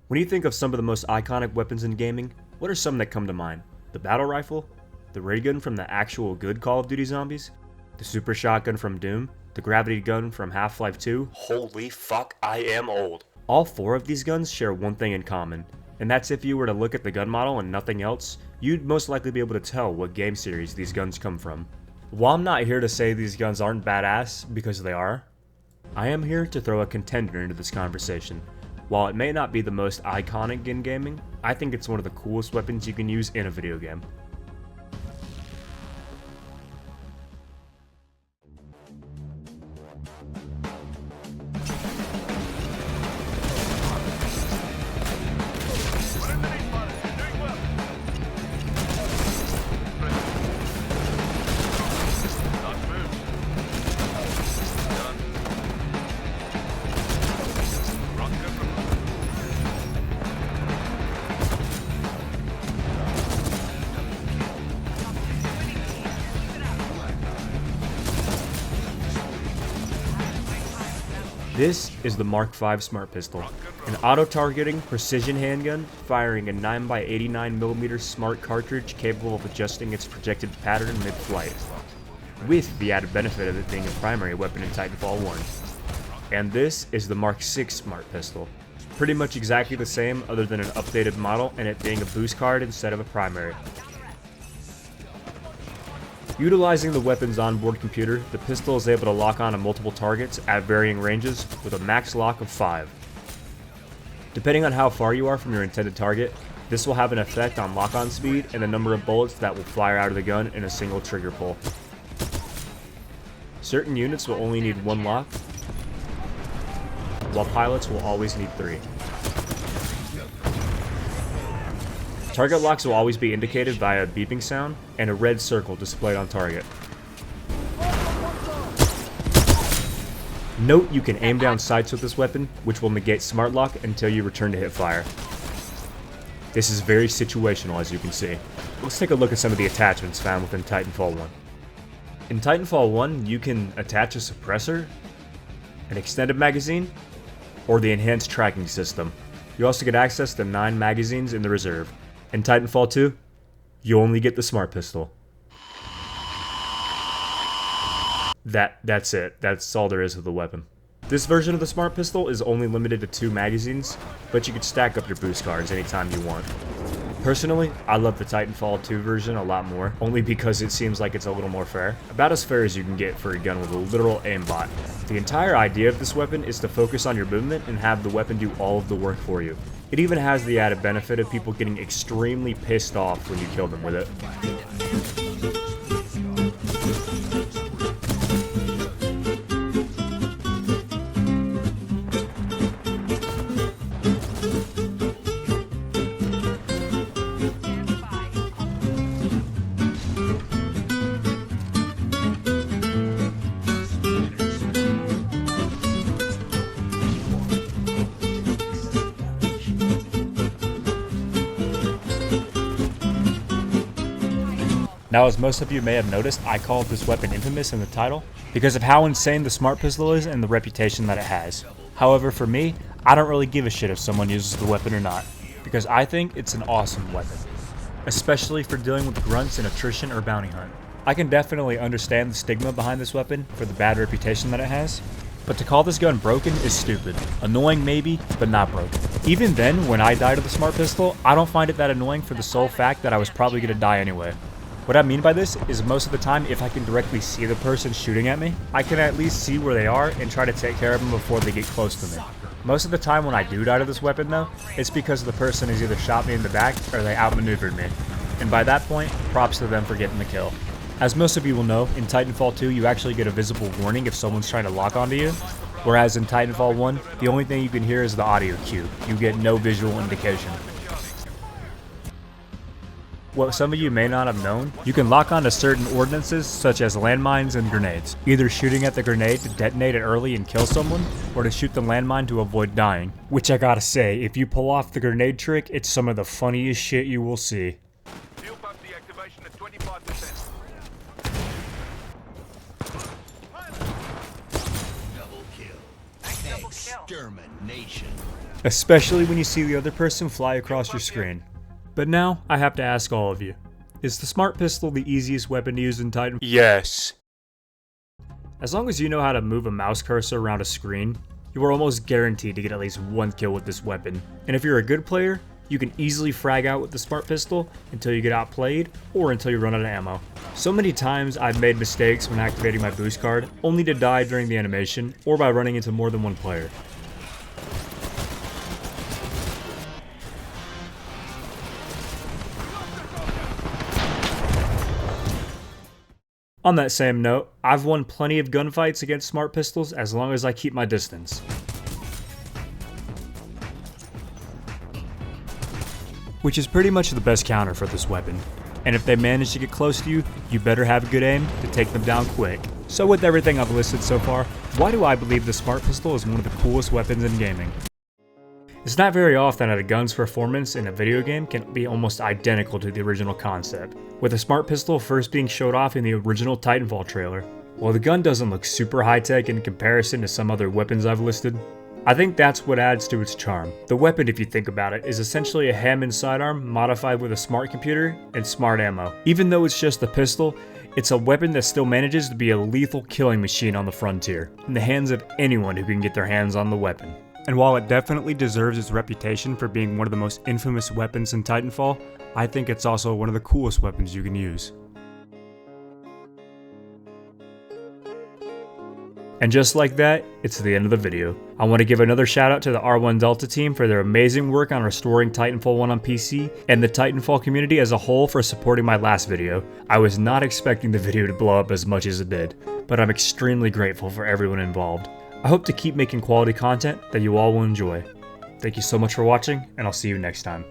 When you think of some of the most iconic weapons in gaming, what are some that come to mind? The battle rifle? The ray gun from the actual good Call of Duty zombies? The super shotgun from Doom? The gravity gun from Half-Life 2? Holy fuck, I am old. All four of these guns share one thing in common, and that's if you were to look at the gun model and nothing else, you'd most likely be able to tell what game series these guns come from. While I'm not here to say these guns aren't badass, because they are, I am here to throw a contender into this conversation. While it may not be the most iconic in gaming, I think it's one of the coolest weapons you can use in a video game. This is the Mark V Smart Pistol, an auto-targeting precision handgun firing a 9x89mm smart cartridge capable of adjusting its projected pattern mid-flight, with the added benefit of it being a primary weapon in Titanfall 1. And this is the Mark VI Smart Pistol, pretty much exactly the same other than an updated model and it being a boost card instead of a primary. Utilizing the weapon's onboard computer, the pistol is able to lock on to multiple targets at varying ranges with a max lock of 5. Depending on how far you are from your intended target, this will have an effect on lock-on speed and the number of bullets that will fire out of the gun in a single trigger pull. Certain units will only need 1 lock, while pilots will always need 3. Target locks will always be indicated via a beeping sound and a red circle displayed on target. Note you can aim down sights with this weapon, which will negate smart lock until you return to hit fire. This is very situational, as you can see. Let's take a look at some of the attachments found within Titanfall 1. In Titanfall 1, you can attach a suppressor, an extended magazine, or the enhanced tracking system. You also get access to 9 magazines in the reserve. In Titanfall 2, you only get the Smart Pistol. That's it. That's all there is of the weapon. This version of the Smart Pistol is only limited to 2 magazines, but you can stack up your boost cards anytime you want. Personally, I love the Titanfall 2 version a lot more, only because it seems like it's a little more fair. About as fair as you can get for a gun with a literal aimbot. The entire idea of this weapon is to focus on your movement and have the weapon do all of the work for you. It even has the added benefit of people getting extremely pissed off when you kill them with it. Now, as most of you may have noticed, I called this weapon infamous in the title because of how insane the Smart Pistol is and the reputation that it has. However, for me, I don't really give a shit if someone uses the weapon or not, because I think it's an awesome weapon, especially for dealing with grunts in attrition or bounty hunt. I can definitely understand the stigma behind this weapon for the bad reputation that it has, but to call this gun broken is stupid. Annoying maybe, but not broken. Even then, when I die to the Smart Pistol, I don't find it that annoying for the sole fact that I was probably going to die anyway. What I mean by this is most of the time, if I can directly see the person shooting at me, I can at least see where they are and try to take care of them before they get close to me. Most of the time when I do die to this weapon though, it's because the person has either shot me in the back or they outmaneuvered me. And by that point, props to them for getting the kill. As most of you will know, in Titanfall 2 you actually get a visible warning if someone's trying to lock onto you, whereas in Titanfall 1, the only thing you can hear is the audio cue. You get no visual indication. What some of you may not have known, you can lock onto certain ordnances such as landmines and grenades, either shooting at the grenade to detonate it early and kill someone, or to shoot the landmine to avoid dying. Which I gotta say, if you pull off the grenade trick, it's some of the funniest shit you will see. Fuel pump deactivation at 25%. Double kill. Thanks. Extermination. especially when you see the other person fly across your screen. But now, I have to ask all of you, is the smart pistol the easiest weapon to use in Titanfall? Yes. As long as you know how to move a mouse cursor around a screen, you are almost guaranteed to get at least one kill with this weapon. And if you're a good player, you can easily frag out with the smart pistol until you get outplayed or until you run out of ammo. So many times I've made mistakes when activating my boost card, only to die during the animation or by running into more than one player. On that same note, I've won plenty of gunfights against smart pistols as long as I keep my distance. Which is pretty much the best counter for this weapon. And if they manage to get close to you, you better have good aim to take them down quick. So with everything I've listed so far, why do I believe the smart pistol is one of the coolest weapons in gaming? It's not very often that a gun's performance in a video game can be almost identical to the original concept, with the smart pistol first being showed off in the original Titanfall trailer. While the gun doesn't look super high-tech in comparison to some other weapons I've listed, I think that's what adds to its charm. The weapon, if you think about it, is essentially a Hammond sidearm modified with a smart computer and smart ammo. Even though it's just a pistol, it's a weapon that still manages to be a lethal killing machine on the frontier, in the hands of anyone who can get their hands on the weapon. And while it definitely deserves its reputation for being one of the most infamous weapons in Titanfall, I think it's also one of the coolest weapons you can use. And just like that, it's the end of the video. I want to give another shout out to the R1 Delta team for their amazing work on restoring Titanfall 1 on PC, and the Titanfall community as a whole for supporting my last video. I was not expecting the video to blow up as much as it did, but I'm extremely grateful for everyone involved. I hope to keep making quality content that you all will enjoy. Thank you so much for watching, and I'll see you next time.